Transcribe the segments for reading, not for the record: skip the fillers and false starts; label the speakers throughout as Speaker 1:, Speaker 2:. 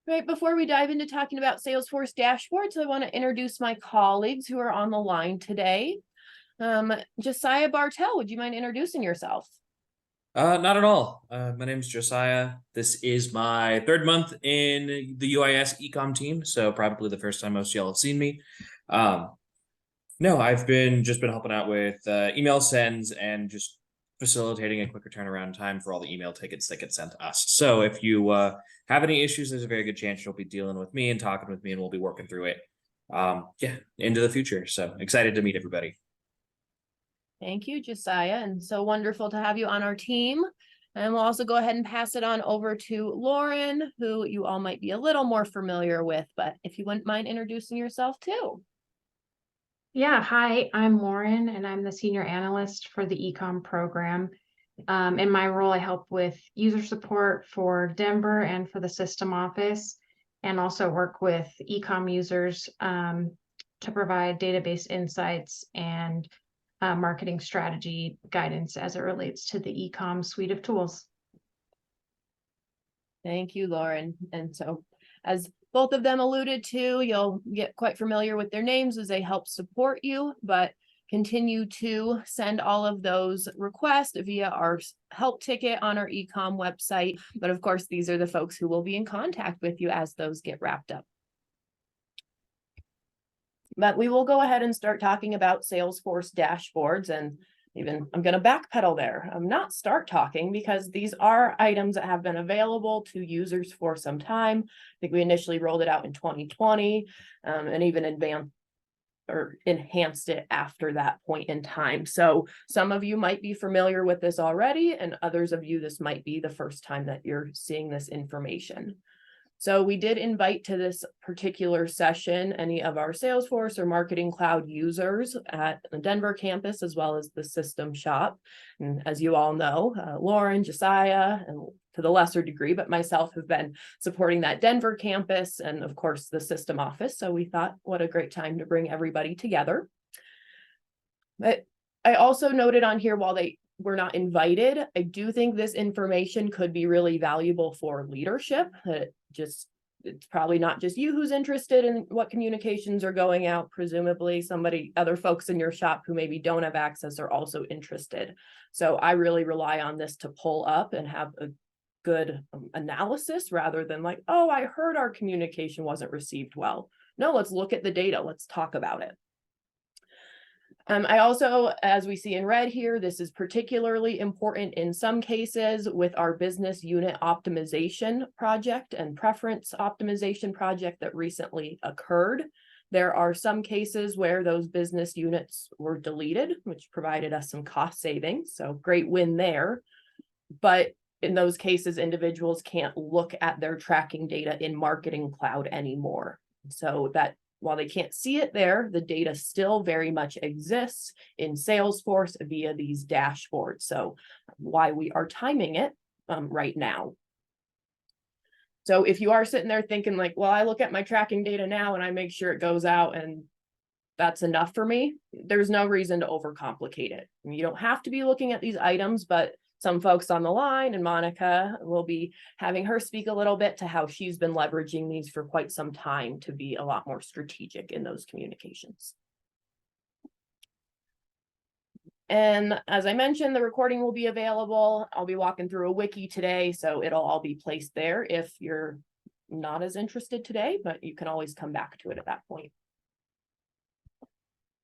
Speaker 1: Right before we dive into talking about Salesforce dashboards, I want to introduce my colleagues who are on the line today. Josiah Bartell, would you mind introducing yourself?
Speaker 2: Not at all. My name is Josiah. This is my third month in the UIS ecom team, so probably the first time most of y'all have seen me. Um, no, I've been helping out with email sends and just facilitating a quicker turnaround time for all the email tickets that get sent to us. So if you have any issues, there's a very good chance you'll be dealing with me and talking with me, and we'll be working through it. Yeah, into the future. So excited to meet everybody.
Speaker 1: Thank you, Josiah, and so wonderful to have you on our team. And we'll also go ahead and pass it on over to Lauren, who you all might be a little more familiar with, but if you wouldn't mind introducing yourself too.
Speaker 3: Yeah, hi, I'm Lauren, and I'm the senior analyst for the ecom program. In my role, I help with user support for Denver and for the system office, and also work with ecom users to provide database insights and marketing strategy guidance as it relates to the ecom suite of tools.
Speaker 1: Thank you, Lauren. And so, as both of them alluded to, you'll get quite familiar with their names as they help support you, but continue to send all of those requests via our help ticket on our ecom website. But of course, these are the folks who will be in contact with you as those get wrapped up. But we will go ahead and start talking about Salesforce dashboards, and even I'm going to backpedal there. I'm not start talking because these are items that have been available to users for some time. I think we initially rolled it out in 2020 and even advanced or enhanced it after that point in time. So some of you might be familiar with this already, and others of you, this might be the first time that you're seeing this information. So we did invite to this particular session any of our Salesforce or Marketing Cloud users at the Denver campus, as well as the system shop. And as you all know, Lauren, Josiah, and to the lesser degree, but myself have been supporting that Denver campus and of course the system office. So we thought, what a great time to bring everybody together. But I also noted on here, while they were not invited, I do think this information could be really valuable for leadership. It's probably not just you who's interested in what communications are going out. Presumably other folks in your shop who maybe don't have access are also interested. So I really rely on this to pull up and have a good analysis rather than like, oh, I heard our communication wasn't received well. No, let's look at the data. Let's talk about it. I also, as we see in red here, this is particularly important in some cases with our business unit optimization project and preference optimization project that recently occurred. There are some cases where those business units were deleted, which provided us some cost savings. So great win there. But in those cases, individuals can't look at their tracking data in Marketing Cloud anymore. So that while they can't see it there, the data still very much exists in Salesforce via these dashboards. So why we are timing it right now. So if you are sitting there thinking like, well, I look at my tracking data now and I make sure it goes out and that's enough for me, there's no reason to overcomplicate it. You don't have to be looking at these items, but some folks on the line, and Monica will be having her speak a little bit to how she's been leveraging these for quite some time to be a lot more strategic in those communications. And as I mentioned, the recording will be available. I'll be walking through a wiki today, so it'll all be placed there if you're not as interested today, but you can always come back to it at that point.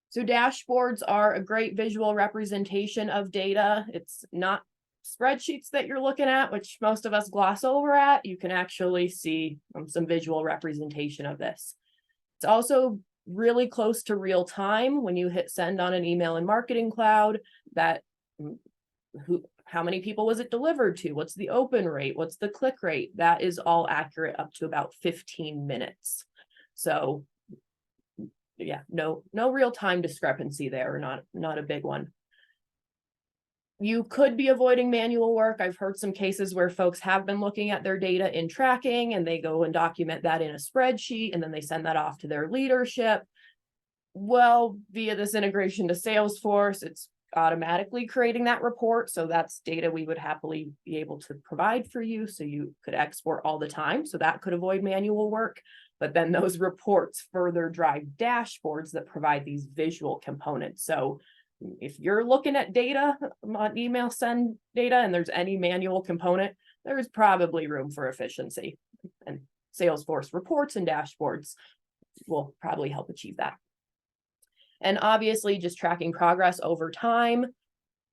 Speaker 1: So dashboards are a great visual representation of data. It's not spreadsheets that you're looking at, which most of us gloss over at. You can actually see some visual representation of this. It's also really close to real time when you hit send on an email in Marketing Cloud. That how many people was it delivered to? What's the open rate? What's the click rate? That is all accurate up to about 15 minutes. So yeah, no real time discrepancy there, not a big one. You could be avoiding manual work. I've heard some cases where folks have been looking at their data in tracking and they go and document that in a spreadsheet and then they send that off to their leadership. Well, via this integration to Salesforce, it's automatically creating that report. So that's data we would happily be able to provide for you. So you could export all the time. So that could avoid manual work. But then those reports further drive dashboards that provide these visual components. So if you're looking at data on email send data and there's any manual component, there's probably room for efficiency. And Salesforce reports and dashboards will probably help achieve that. And obviously just tracking progress over time,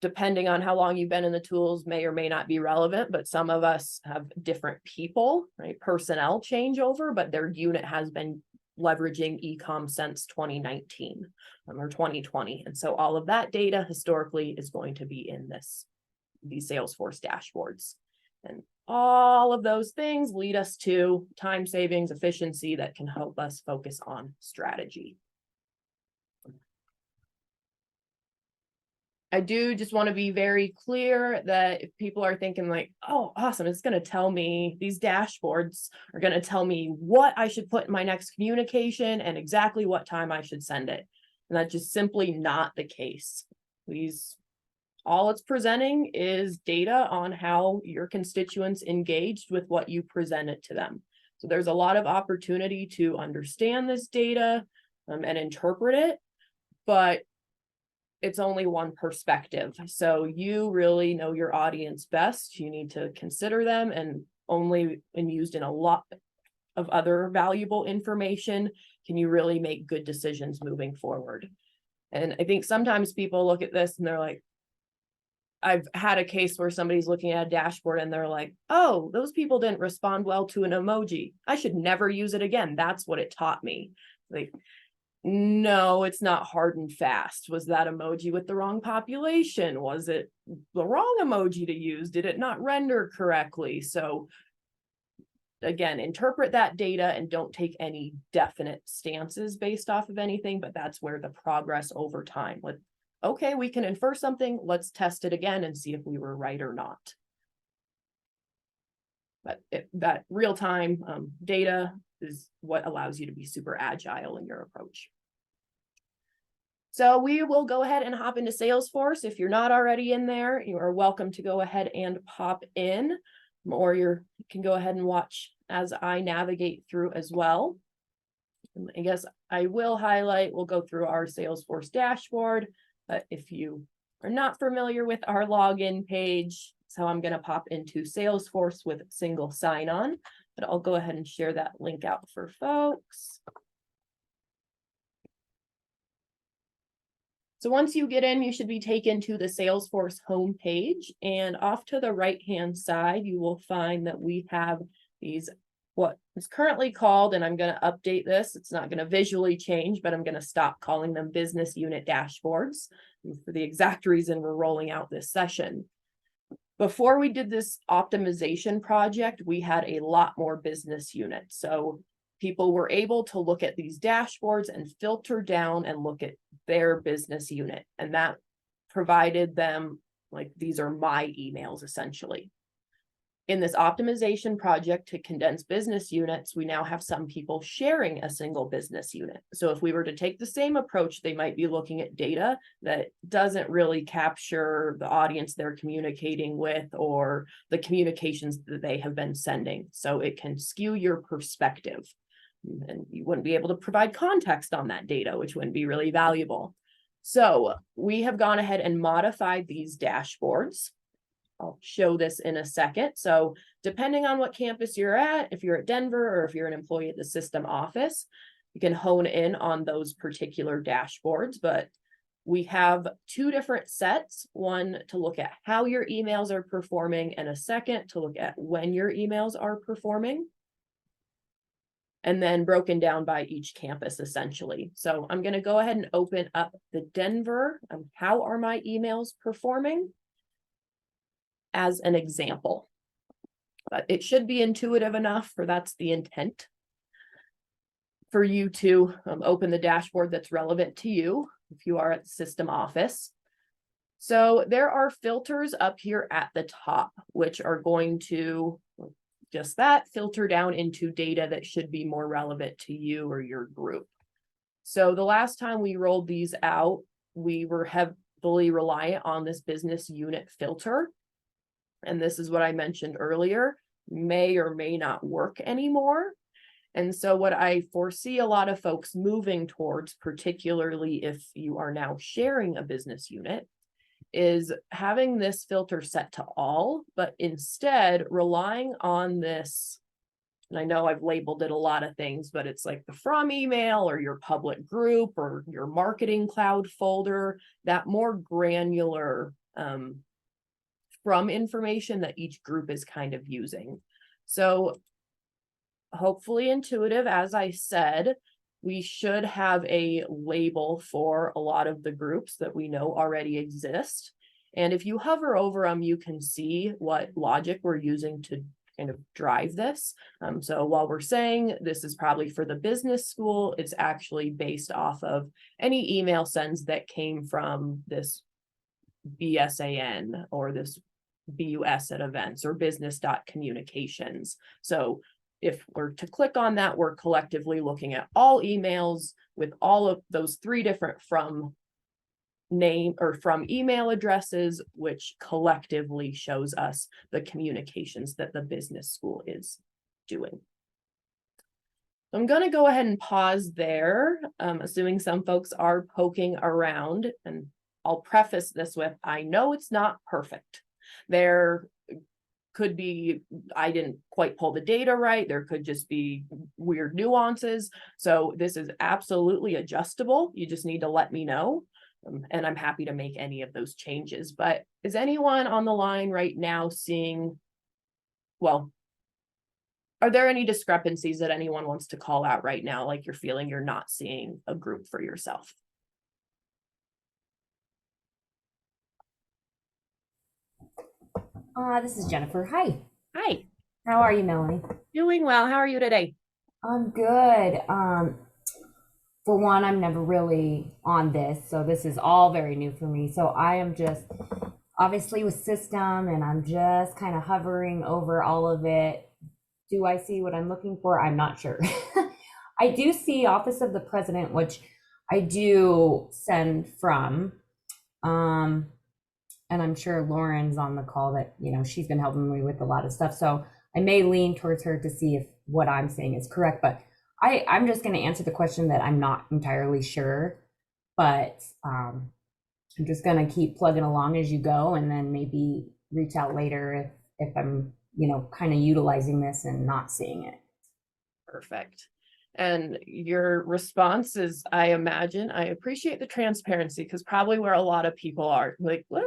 Speaker 1: depending on how long you've been in the tools, may or may not be relevant, but some of us have different people, right? Personnel changeover, but their unit has been leveraging e-com since 2019 or 2020. And so all of that data historically is going to be in these Salesforce dashboards. And all of those things lead us to time savings, efficiency that can help us focus on strategy. I do just want to be very clear that if people are thinking like, oh, awesome, it's going to tell me, these dashboards are going to tell me what I should put in my next communication and exactly what time I should send it. And that's just simply not the case. All it's presenting is data on how your constituents engaged with what you presented to them. So there's a lot of opportunity to understand this data and interpret it, but it's only one perspective. So you really know your audience best. You need to consider them and used in a lot of other valuable information can you really make good decisions moving forward. And I think sometimes people look at this and they're like, I've had a case where somebody's looking at a dashboard and they're like, oh, those people didn't respond well to an emoji. I should never use it again. That's what it taught me. Like, no, it's not hard and fast. Was that emoji with the wrong population? Was it the wrong emoji to use? Did it not render correctly? So again, interpret that data and don't take any definite stances based off of anything, but that's where the progress over time with, okay, we can infer something, let's test it again and see if we were right or not. But that real-time data is what allows you to be super agile in your approach. So we will go ahead and hop into Salesforce. If you're not already in there, you are welcome to go ahead and pop in, or you can go ahead and watch as I navigate through as well. And I guess I will highlight, we'll go through our Salesforce dashboard, but if you are not familiar with our login page, so I'm going to pop into Salesforce with single sign-on, but I'll go ahead and share that link out for folks. So once you get in, you should be taken to the Salesforce homepage, and off to the right-hand side, you will find that we have these, what is currently called, and I'm going to update this, it's not going to visually change, but I'm going to stop calling them business unit dashboards for the exact reason we're rolling out this session. Before we did this optimization project, we had a lot more business units. So people were able to look at these dashboards and filter down and look at their business unit. And that provided them, like, these are my emails essentially. In this optimization project to condense business units, we now have some people sharing a single business unit. So if we were to take the same approach, they might be looking at data that doesn't really capture the audience they're communicating with or the communications that they have been sending. So it can skew your perspective. And you wouldn't be able to provide context on that data, which wouldn't be really valuable. So we have gone ahead and modified these dashboards. I'll show this in a second. So depending on what campus you're at, if you're at Denver or if you're an employee at the system office, you can hone in on those particular dashboards. But we have two different sets, one to look at how your emails are performing and a second to look at when your emails are performing. And then broken down by each campus essentially. So I'm going to go ahead and open up the Denver, how are my emails performing, as an example. But it should be intuitive enough, for that's the intent, for you to open the dashboard that's relevant to you if you are at the system office. So there are filters up here at the top, which are going to just that filter down into data that should be more relevant to you or your group. So the last time we rolled these out, we fully reliant on this business unit filter. And this is what I mentioned earlier, may or may not work anymore. And so what I foresee a lot of folks moving towards, particularly if you are now sharing a business unit, is having this filter set to all, but instead relying on this. And I know I've labeled it a lot of things, but it's like the from email or your public group or your marketing cloud folder, that more granular from information that each group is kind of using. So hopefully intuitive, as I said, we should have a label for a lot of the groups that we know already exist. And if you hover over them, you can see what logic we're using to kind of drive this. So while we're saying this is probably for the business school, it's actually based off of any email sends that came from this BSAN or this BUS at events or business.communications. So if we're to click on that, we're collectively looking at all emails with all of those three different from name or from email addresses, which collectively shows us the communications that the business school is doing. I'm going to go ahead and pause there, assuming some folks are poking around, and I'll preface this with, I know it's not perfect. There could be, I didn't quite pull the data right. There could just be weird nuances. So this is absolutely adjustable. You just need to let me know. And I'm happy to make any of those changes. But is anyone on the line right now seeing, well, are there any discrepancies that anyone wants to call out right now? Like you're feeling you're not seeing a group for yourself?
Speaker 4: This is Jennifer. Hi.
Speaker 1: Hi,
Speaker 4: How are you, Melanie?
Speaker 1: doing well. How are you today?
Speaker 4: I'm good. For one, I'm never really on this, so this is all very new for me. So I am just obviously with system and I'm just kind of hovering over all of it. Do I see what I'm looking for? I'm not sure. I do see Office of the President, which I do send from. And I'm sure Lauren's on the call that, you know, she's been helping me with a lot of stuff. So I may lean towards her to see if what I'm saying is correct, but I'm just going to answer the question that I'm not entirely sure, but I'm just going to keep plugging along as you go and then maybe reach out later if I'm, you know, kind of utilizing this and not seeing it.
Speaker 1: Perfect. And your response is, I imagine, I appreciate the transparency, because probably where a lot of people are like, what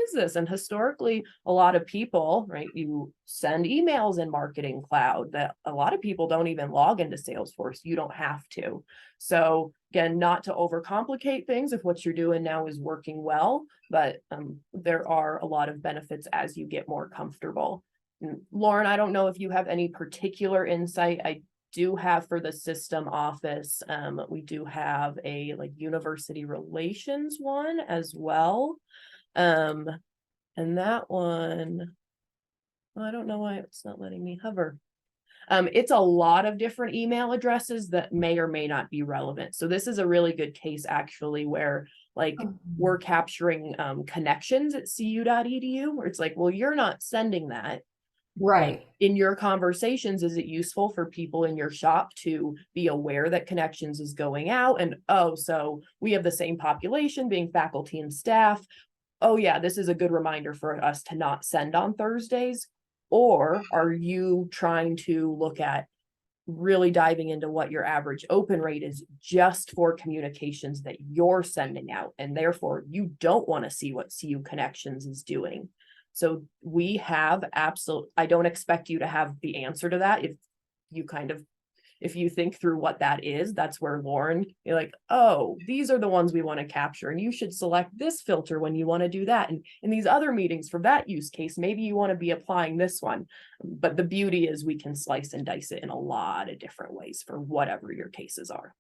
Speaker 1: is this? And historically, a lot of people, right, you send emails in Marketing Cloud that a lot of people don't even log into Salesforce. You don't have to. So again, not to overcomplicate things if what you're doing now is working well, but there are a lot of benefits as you get more comfortable. And Lauren, I don't know if you have any particular insight. I do have for the system office, we do have a like university relations one as well. And that one, I don't know why it's not letting me hover. It's a lot of different email addresses that may or may not be relevant. So this is a really good case actually where like we're capturing connections at cu.edu where it's like, well, you're not sending that.
Speaker 4: Right.
Speaker 1: In your conversations, is it useful for people in your shop to be aware that Connections is going out? And oh, so we have the same population being faculty and staff. Oh yeah, this is a good reminder for us to not send on Thursdays. Or are you trying to look at really diving into what your average open rate is just for communications that you're sending out, and therefore you don't want to see what CU Connections is doing? So we have I don't expect you to have the answer to that. If you think through what that is, that's where Lauren, you're like, oh, these are the ones we want to capture. And you should select this filter when you want to do that. And in these other meetings for that use case, maybe you want to be applying this one. But the beauty is we can slice and dice it in a lot of different ways for whatever your cases are.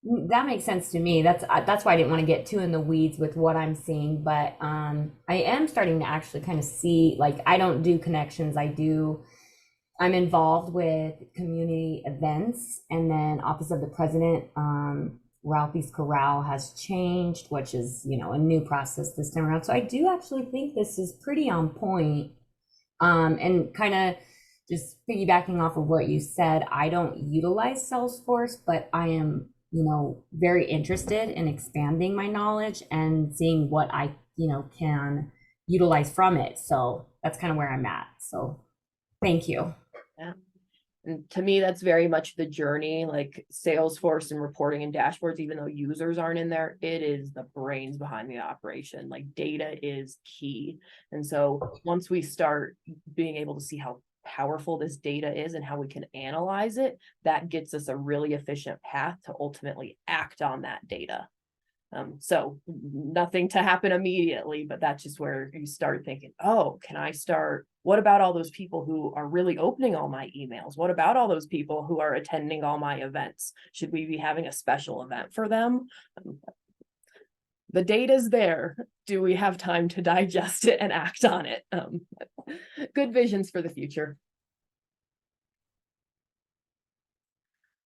Speaker 4: That makes sense to me. That's why I didn't want to get too in the weeds with what I'm seeing, but I am starting to actually kind of see, like, I don't do Connections. I'm involved with community events and then Office of the President. Ralphie's Corral has changed, which is, you know, a new process this time around. So I do actually think this is pretty on point. And kind of just piggybacking off of what you said, I don't utilize Salesforce, but I am, you know, very interested in expanding my knowledge and seeing what I, you know, can utilize from it. So that's kind of where I'm at. So thank you.
Speaker 1: Yeah. And to me, that's very much the journey, like Salesforce and reporting and dashboards, even though users aren't in there, it is the brains behind the operation. Like data is key. And so once we start being able to see how powerful this data is and how we can analyze it, that gets us a really efficient path to ultimately act on that data. So nothing to happen immediately, but that's just where you start thinking, oh, can I start? What about all those people who are really opening all my emails? What about all those people who are attending all my events? Should we be having a special event for them? The data's there. Do we have time to digest it and act on it? Good visions for the future.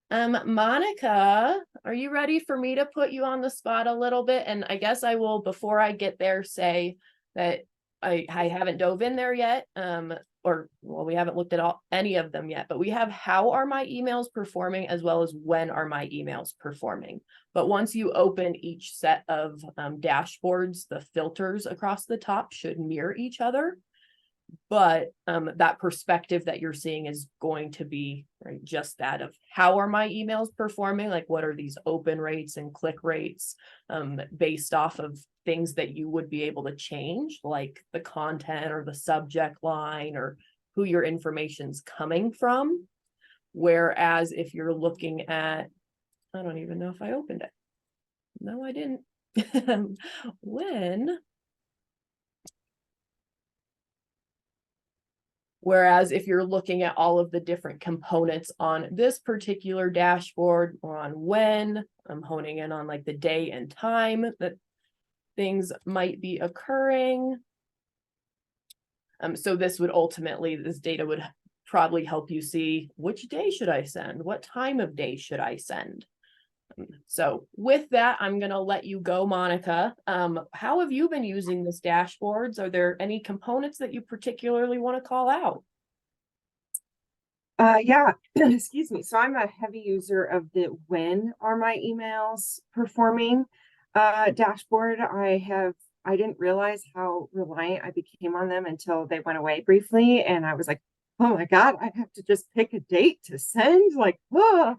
Speaker 1: Monica, are you ready for me to put you on the spot a little bit? And I guess I will, before I get there, say that I haven't dove in there yet. Or well, we haven't looked at any of them yet, but we have how are my emails performing as well as when are my emails performing. But once you open each set of dashboards, the filters across the top should mirror each other. But that perspective that you're seeing is going to be right, just that of how are my emails performing? Like what are these open rates and click rates based off of things that you would be able to change, like the content or the subject line or who your information's coming from. Whereas if you're looking at, I don't even know if I opened it. No, I didn't. Whereas if you're looking at all of the different components on this particular dashboard or on when, I'm honing in on like the day and time that things might be occurring. So this would ultimately, this data would probably help you see which day should I send? What time of day should I send? So with that, I'm going to let you go, Monica. How have you been using this dashboards? Are there any components that you particularly want to call out?
Speaker 5: Yeah, excuse me. So I'm a heavy user of the when are my emails performing dashboard. I didn't realize how reliant I became on them until they went away briefly. And I was like, oh my God, I have to just pick a date to send, like, oh,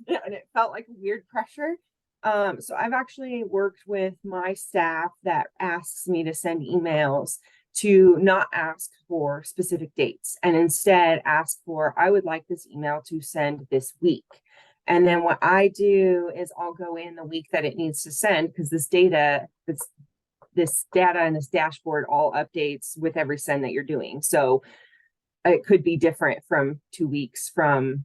Speaker 5: and it felt like a weird pressure. So I've actually worked with my staff that asks me to send emails to not ask for specific dates and instead ask for, I would like this email to send this week. And then what I do is I'll go in the week that it needs to send because this data and this dashboard all updates with every send that you're doing. So it could be different from 2 weeks from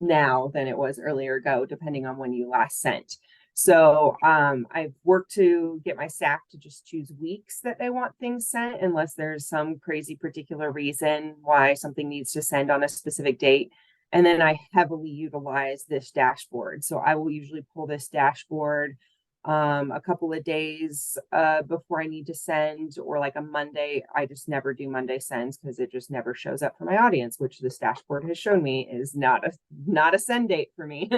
Speaker 5: now than it was earlier ago, depending on when you last sent. So I've worked to get my staff to just choose weeks that they want things sent, unless there's some crazy particular reason why something needs to send on a specific date. And then I heavily utilize this dashboard. So I will usually pull this dashboard a couple of days before I need to send, or like a Monday. I just never do Monday sends because it just never shows up for my audience, which this dashboard has shown me is not a send date for me.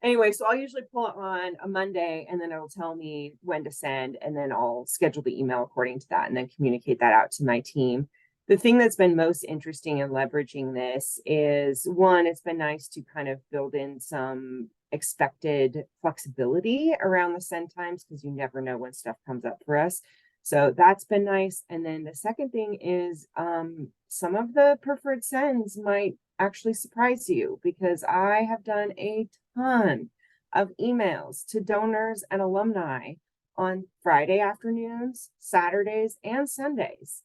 Speaker 5: Anyway, so I'll usually pull it on a Monday and then it'll tell me when to send, and then I'll schedule the email according to that and then communicate that out to my team. The thing that's been most interesting in leveraging this is, one, it's been nice to kind of build in some expected flexibility around the send times because you never know when stuff comes up for us. So that's been nice. And then the second thing is some of the preferred sends might actually surprise you, because I have done a ton of emails to donors and alumni on Friday afternoons, Saturdays, and Sundays.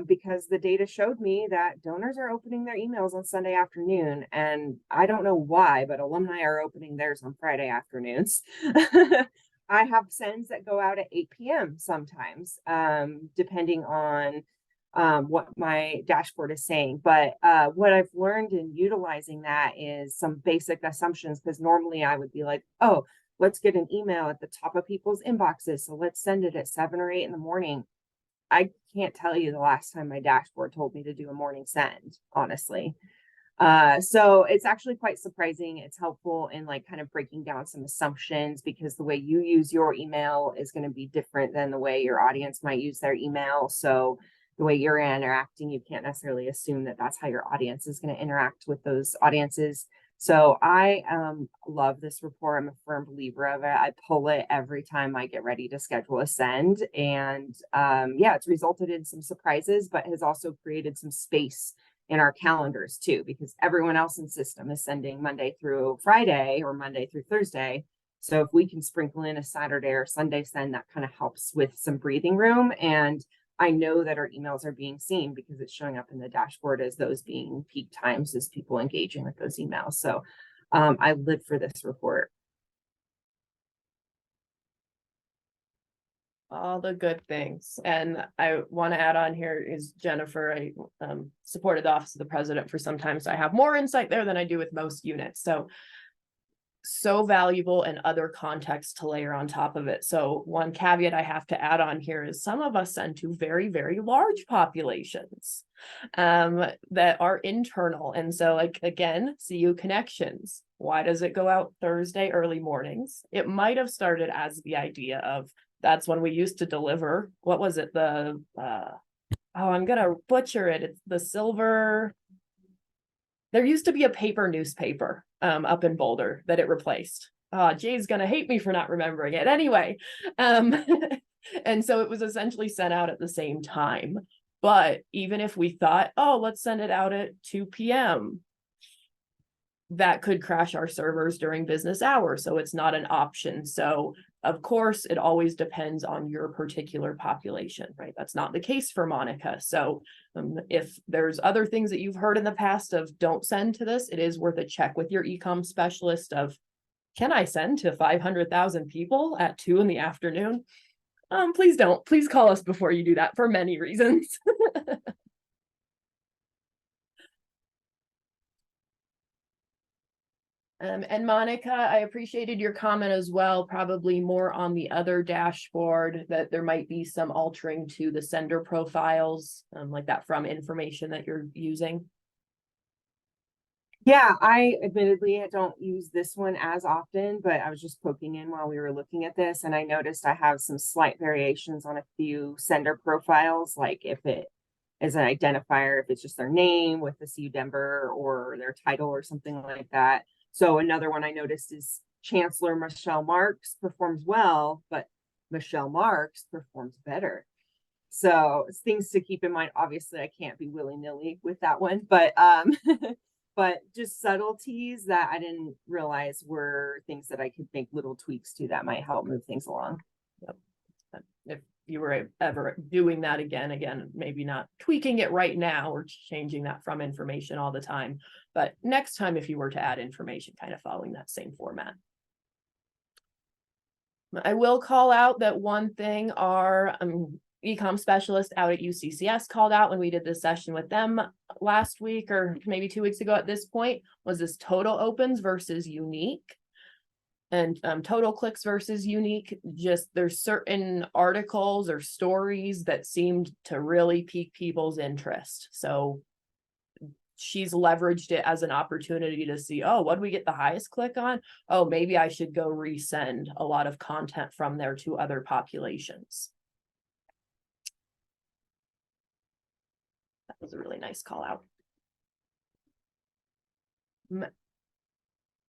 Speaker 5: Because the data showed me that donors are opening their emails on Sunday afternoon, and I don't know why, but alumni are opening theirs on Friday afternoons. I have sends that go out at 8 p.m. sometimes, depending on what my dashboard is saying. But what I've learned in utilizing that is some basic assumptions, because normally I would be like, oh, let's get an email at the top of people's inboxes. So let's send it at 7 or 8 in the morning. I can't tell you the last time my dashboard told me to do a morning send, honestly. So it's actually quite surprising. It's helpful in like kind of breaking down some assumptions, because the way you use your email is going to be different than the way your audience might use their email. So the way you're interacting, you can't necessarily assume that that's how your audience is going to interact with those audiences. So I love this report. I'm a firm believer of it. I pull it every time I get ready to schedule a send. And yeah, it's resulted in some surprises, but has also created some space in our calendars too, because everyone else in system is sending Monday through Friday or Monday through Thursday. So if we can sprinkle in a Saturday or Sunday send, that kind of helps with some breathing room. And I know that our emails are being seen because it's showing up in the dashboard as those being peak times, as people engaging with those emails. So I live for this report.
Speaker 1: All the good things. And I want to add on here is Jennifer. I supported the office of the president for some time, so I have more insight there than I do with most units. So valuable and other context to layer on top of it. So one caveat I have to add on here is some of us send to very, very large populations that are internal. And so like, again, CU connections. Why does it go out Thursday early mornings? It might have started as the idea of that's when we used to deliver. What was it? Oh, I'm gonna butcher it. It's the silver. There used to be a paper newspaper up in Boulder that it replaced. Jay's gonna hate me for not remembering it. Anyway, and so it was essentially sent out at the same time. But even if we thought, oh, let's send it out at 2 p.m., that could crash our servers during business hours. So it's not an option. So of course, it always depends on your particular population, right? That's not the case for Monica. So if there's other things that you've heard in the past of don't send to this, it is worth a check with your e-com specialist of, can I send to 500,000 people at 2 in the afternoon? Please don't. Please call us before you do that for many reasons. And Monica, I appreciated your comment as well, probably more on the other dashboard, that there might be some altering to the sender profiles, like that from information that you're using.
Speaker 5: Yeah, I admittedly don't use this one as often, but I was just poking in while we were looking at this, and I noticed I have some slight variations on a few sender profiles, like if it is an identifier, if it's just their name with the CU Denver or their title or something like that. So another one I noticed is Chancellor Michelle Marks performs well, but Michelle Marks performs better. So it's things to keep in mind. Obviously, I can't be willy-nilly with that one, but but just subtleties that I didn't realize were things that I could make little tweaks to that might help move things along.
Speaker 1: Yep. If you were ever doing that again, maybe not tweaking it right now or changing that from information all the time, but next time if you were to add information, kind of following that same format. I will call out that one thing our e-com specialist out at UCCS called out when we did this session with them last week or maybe 2 weeks ago at this point was this total opens versus unique. And total clicks versus unique. Just there's certain articles or stories that seemed to really pique people's interest. So she's leveraged it as an opportunity to see, oh, what do we get the highest click on? Oh, maybe I should go resend a lot of content from there to other populations. That was a really nice call out.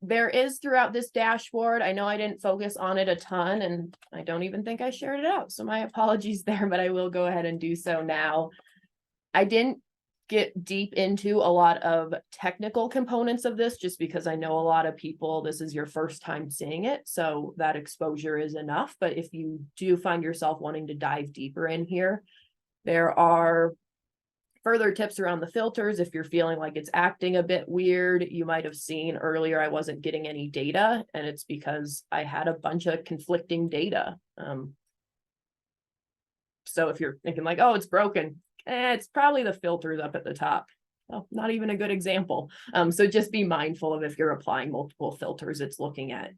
Speaker 1: There is throughout this dashboard, I know I didn't focus on it a ton and I don't even think I shared it out. So my apologies there, but I will go ahead and do so now. I didn't get deep into a lot of technical components of this just because I know a lot of people, this is your first time seeing it. So that exposure is enough. But if you do find yourself wanting to dive deeper in here, there are further tips around the filters. If you're feeling like it's acting a bit weird, you might have seen earlier I wasn't getting any data, and it's because I had a bunch of conflicting data. So if you're thinking like, oh, it's broken, it's probably the filters up at the top. Oh, not even a good example. So just be mindful of if you're applying multiple filters, it's looking at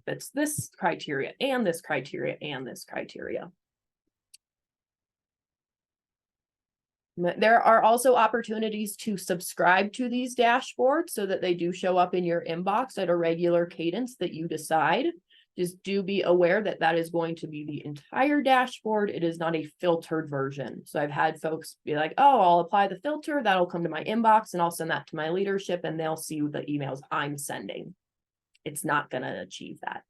Speaker 1: fits this criteria and this criteria and this criteria. There are also opportunities to subscribe to these dashboards so that they do show up in your inbox at a regular cadence that you decide. Just do be aware that that is going to be the entire dashboard. It is not a filtered version. So I've had folks be like, oh, I'll apply the filter. That'll come to my inbox and I'll send that to my leadership and they'll see the emails I'm sending. It's not going to achieve that.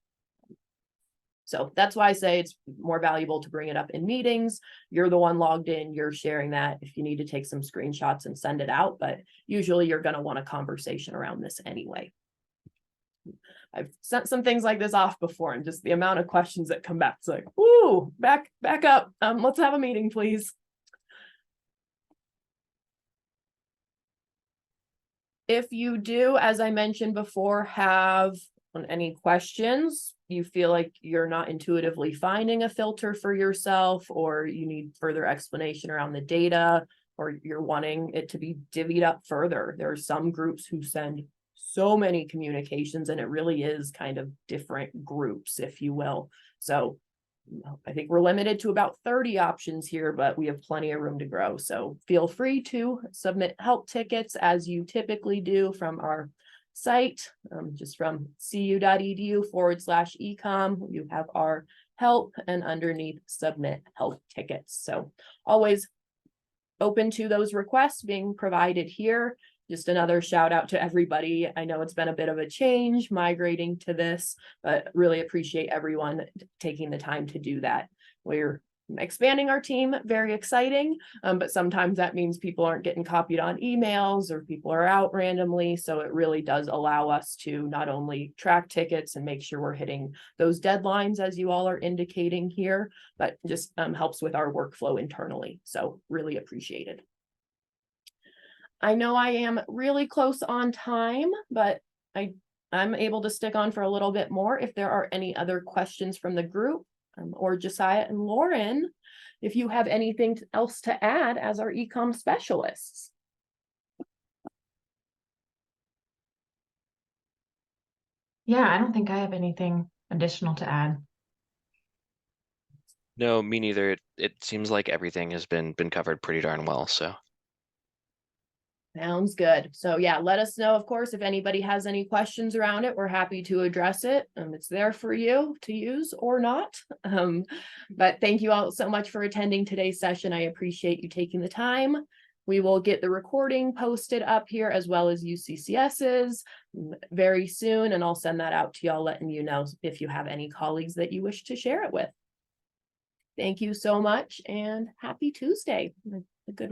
Speaker 1: So that's why I say it's more valuable to bring it up in meetings. You're the one logged in, you're sharing that if you need to take some screenshots and send it out, but usually you're going to want a conversation around this anyway. I've sent some things like this off before and just the amount of questions that come back. It's like, ooh, back up. Let's have a meeting, please. If you do, as I mentioned before, have any questions, you feel like you're not intuitively finding a filter for yourself, or you need further explanation around the data, or you're wanting it to be divvied up further. There are some groups who send so many communications and it really is kind of different groups, if you will. So I think we're limited to about 30 options here, but we have plenty of room to grow. So feel free to submit help tickets as you typically do from our site, just from cu.edu/ecom. You have our help and underneath submit help tickets. So always open to those requests being provided here. Just another shout out to everybody. I know it's been a bit of a change migrating to this, but really appreciate everyone taking the time to do that. We're expanding our team, very exciting, but sometimes that means people aren't getting copied on emails or people are out randomly. So it really does allow us to not only track tickets and make sure we're hitting those deadlines as you all are indicating here, but just helps with our workflow internally. So really appreciated. I know I am really close on time, but I'm able to stick on for a little bit more if there are any other questions from the group, or Josiah and Lauren, if you have anything else to add as our e-com specialists.
Speaker 3: Yeah, I don't think I have anything additional to add.
Speaker 6: No, me neither. It seems like everything has been covered pretty darn well, so.
Speaker 1: Sounds good. So yeah, let us know, of course, if anybody has any questions around it. We're happy to address it. It's there for you to use or not. But thank you all so much for attending today's session. I appreciate you taking the time. We will get the recording posted up here as well as UCCS's very soon, and I'll send that out to y'all, letting you know if you have any colleagues that you wish to share it with. Thank you so much and happy Tuesday. A good